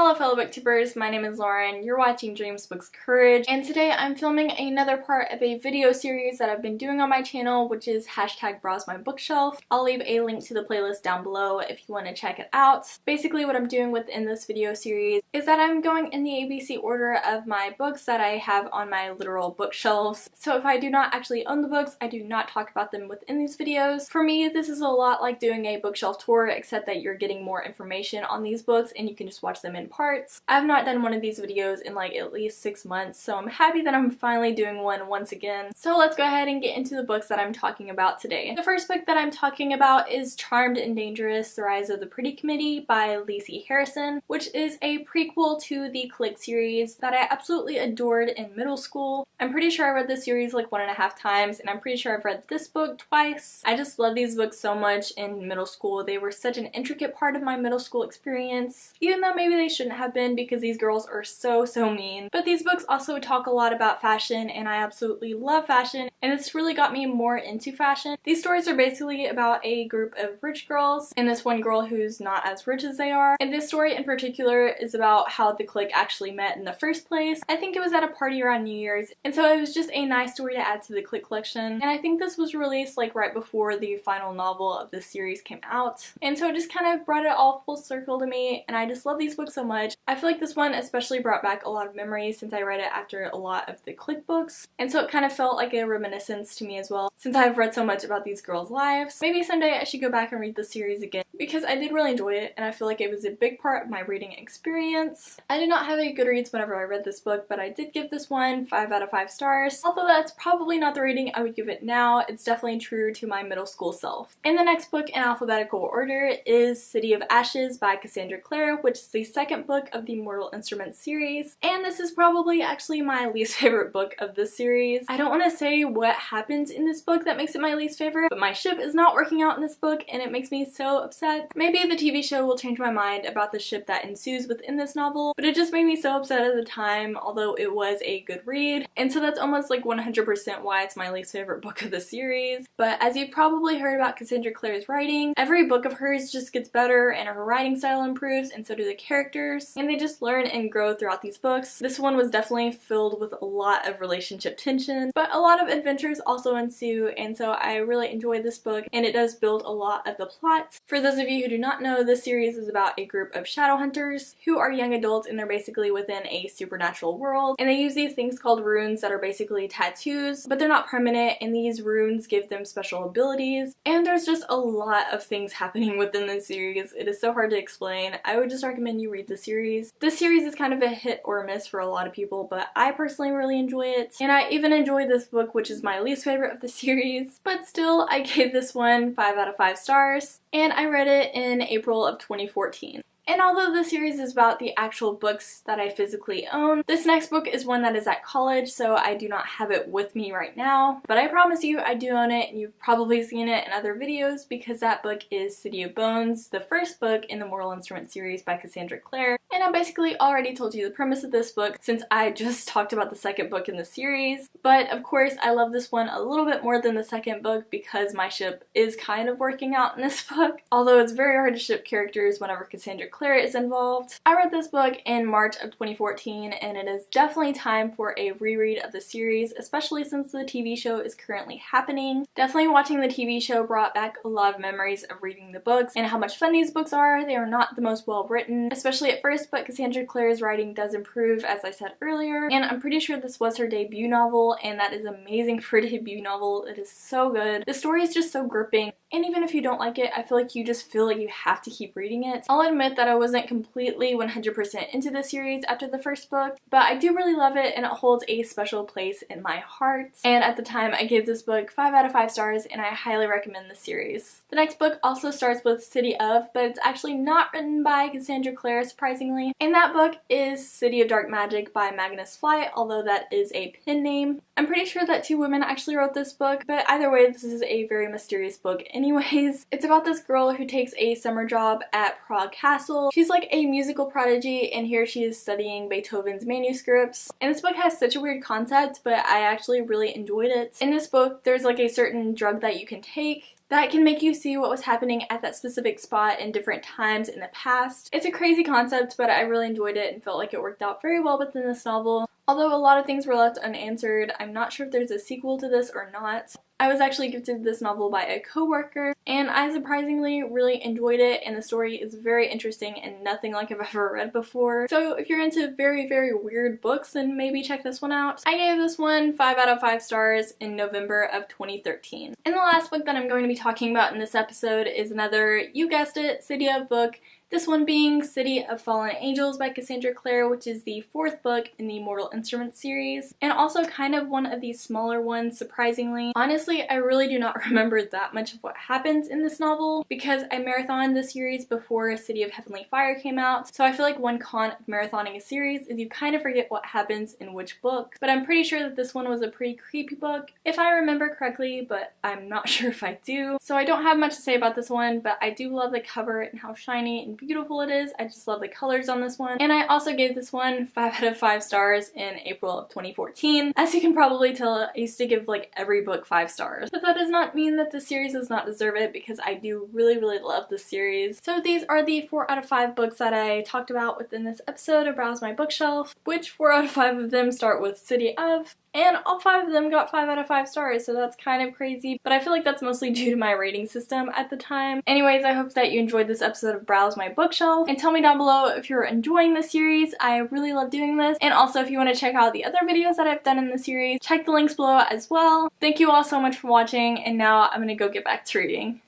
Hello fellow booktubers, my name is Lauren, you're watching Dreams Books Courage, and today I'm filming another part of a video series that I've been doing on my channel, which is hashtag Browse My Bookshelf. I'll leave a link to the playlist down below if you want to check it out. Basically what I'm doing within this video series is that I'm going in the ABC order of my books that I have on my literal bookshelves. So if I do not actually own the books, I do not talk about them within these videos. For me, this is a lot like doing a bookshelf tour, except that you're getting more information on these books and you can just watch them in parts. I've not done one of these videos in like at least 6 months, so I'm happy that I'm finally doing one once again. So let's go ahead and get into the books that I'm talking about today. The first book that I'm talking about is Charmed and Dangerous: The Rise of the Pretty Committee by Lacey Harrison, which is a prequel to the Click series that I absolutely adored in middle school. I'm pretty sure I read this series like 1.5 times, and I'm pretty sure I've read this book twice. I just love these books so much in middle school. They were such an intricate part of my middle school experience, even though maybe they shouldn't have been because these girls are so mean. But these books also talk a lot about fashion, and I absolutely love fashion, and it's really got me more into fashion. These stories are basically about a group of rich girls and this one girl who's not as rich as they are. And this story in particular is about how the Clique actually met in the first place. I think it was at a party around New Year's, and so it was just a nice story to add to the Clique collection. And I think this was released like right before the final novel of this series came out, and so it just kind of brought it all full circle to me, and I just love these books so much. I feel like this one especially brought back a lot of memories since I read it after a lot of the Clique books, and so it kind of felt like a reminiscence to me as well, since I've read so much about these girls' lives. Maybe someday I should go back and read the series again, because I did really enjoy it, and I feel like it was a big part of my reading experience. I did not have a Goodreads whenever I read this book, but I did give this one 5 out of 5 stars. Although that's probably not the rating I would give it now, it's definitely true to my middle school self. And the next book in alphabetical order is City of Ashes by Cassandra Clare, which is the second book of the Mortal Instruments series, and this is probably actually my least favorite book of this series. I don't want to say what happens in this book that makes it my least favorite, but my ship is not working out in this book and it makes me so upset. Maybe the TV show will change my mind about the ship that ensues within this novel, but it just made me so upset at the time, although it was a good read, and so that's almost like 100% why it's my least favorite book of the series. But as you've probably heard about Cassandra Clare's writing, every book of hers just gets better and her writing style improves, and so do the characters, and they just learn and grow throughout these books. This one was definitely filled with a lot of relationship tension, but a lot of adventures also ensue, and so I really enjoyed this book, and it does build a lot of the plot. For those of you who do not know, this series is about a group of shadow hunters who are young adults, and they're basically within a supernatural world, and they use these things called runes that are basically tattoos, but they're not permanent, and these runes give them special abilities, and there's just a lot of things happening within this series. It is so hard to explain. I would just recommend you read the series. This series is kind of a hit or miss for a lot of people, but I personally really enjoy it, and I even enjoyed this book, which is my least favorite of the series, but still I gave this one 5 out of 5 stars, and I read it in April of 2014. And although the series is about the actual books that I physically own, this next book is one that is at college, so I do not have it with me right now. But I promise you I do own it, and you've probably seen it in other videos, because that book is City of Bones, the first book in the Mortal Instruments series by Cassandra Clare. And I basically already told you the premise of this book since I just talked about the second book in the series. But of course I love this one a little bit more than the second book because my ship is kind of working out in this book. Although it's very hard to ship characters whenever Cassandra Clare is involved. I read this book in March of 2014, and it is definitely time for a reread of the series, especially since the TV show is currently happening. Definitely watching the TV show brought back a lot of memories of reading the books and how much fun these books are. They are not the most well written, especially at first, but Cassandra Clare's writing does improve, as I said earlier, and I'm pretty sure this was her debut novel, and that is amazing for a debut novel. It is so good. The story is just so gripping, and even if you don't like it, I feel like you just feel like you have to keep reading it. I'll admit that I wasn't completely 100% into the series after the first book, but I do really love it, and it holds a special place in my heart. And at the time I gave this book 5 out of 5 stars, and I highly recommend the series. The next book also starts with City of, but it's actually not written by Cassandra Clare, surprisingly, and that book is City of Dark Magic by Magnus Flight, although that is a pen name. I'm pretty sure that 2 women actually wrote this book, but either way this is a very mysterious book anyways. It's about this girl who takes a summer job at Prague Castle. She's like a musical prodigy, and here she is studying Beethoven's manuscripts. And this book has such a weird concept, but I actually really enjoyed it. In this book, there's like a certain drug that you can take that can make you see what was happening at that specific spot in different times in the past. It's a crazy concept, but I really enjoyed it and felt like it worked out very well within this novel. Although a lot of things were left unanswered, I'm not sure if there's a sequel to this or not. I was actually gifted this novel by a coworker, and I surprisingly really enjoyed it, and the story is very interesting and nothing like I've ever read before. So if you're into very, very weird books, then maybe check this one out. I gave this one 5 out of 5 stars in November of 2013. And the last book that I'm going to be talking about in this episode is another, you guessed it, City of book. This one being City of Fallen Angels by Cassandra Clare, which is the 4th book in the Mortal Instruments series, and also kind of one of these smaller ones, surprisingly. Honestly, I really do not remember that much of what happens in this novel because I marathoned the series before City of Heavenly Fire came out, so I feel like one con of marathoning a series is you kind of forget what happens in which book, but I'm pretty sure that this one was a pretty creepy book, if I remember correctly, but I'm not sure if I do. So I don't have much to say about this one, but I do love the cover and how shiny and beautiful it is. I just love the colors on this one. And I also gave this one 5 out of 5 stars in April of 2014. As you can probably tell, I used to give like every book 5 stars. But that does not mean that the series does not deserve it because I do really, really love this series. So these are the 4 out of 5 books that I talked about within this episode of Browse My Bookshelf, which 4 out of 5 of them start with City of. And all 5 of them got 5 out of 5 stars, so that's kind of crazy, but I feel like that's mostly due to my rating system at the time. Anyways, I hope that you enjoyed this episode of Browse My Bookshelf, and tell me down below if you're enjoying this series. I really love doing this, and also if you want to check out the other videos that I've done in the series, check the links below as well. Thank you all so much for watching, and now I'm gonna go get back to reading.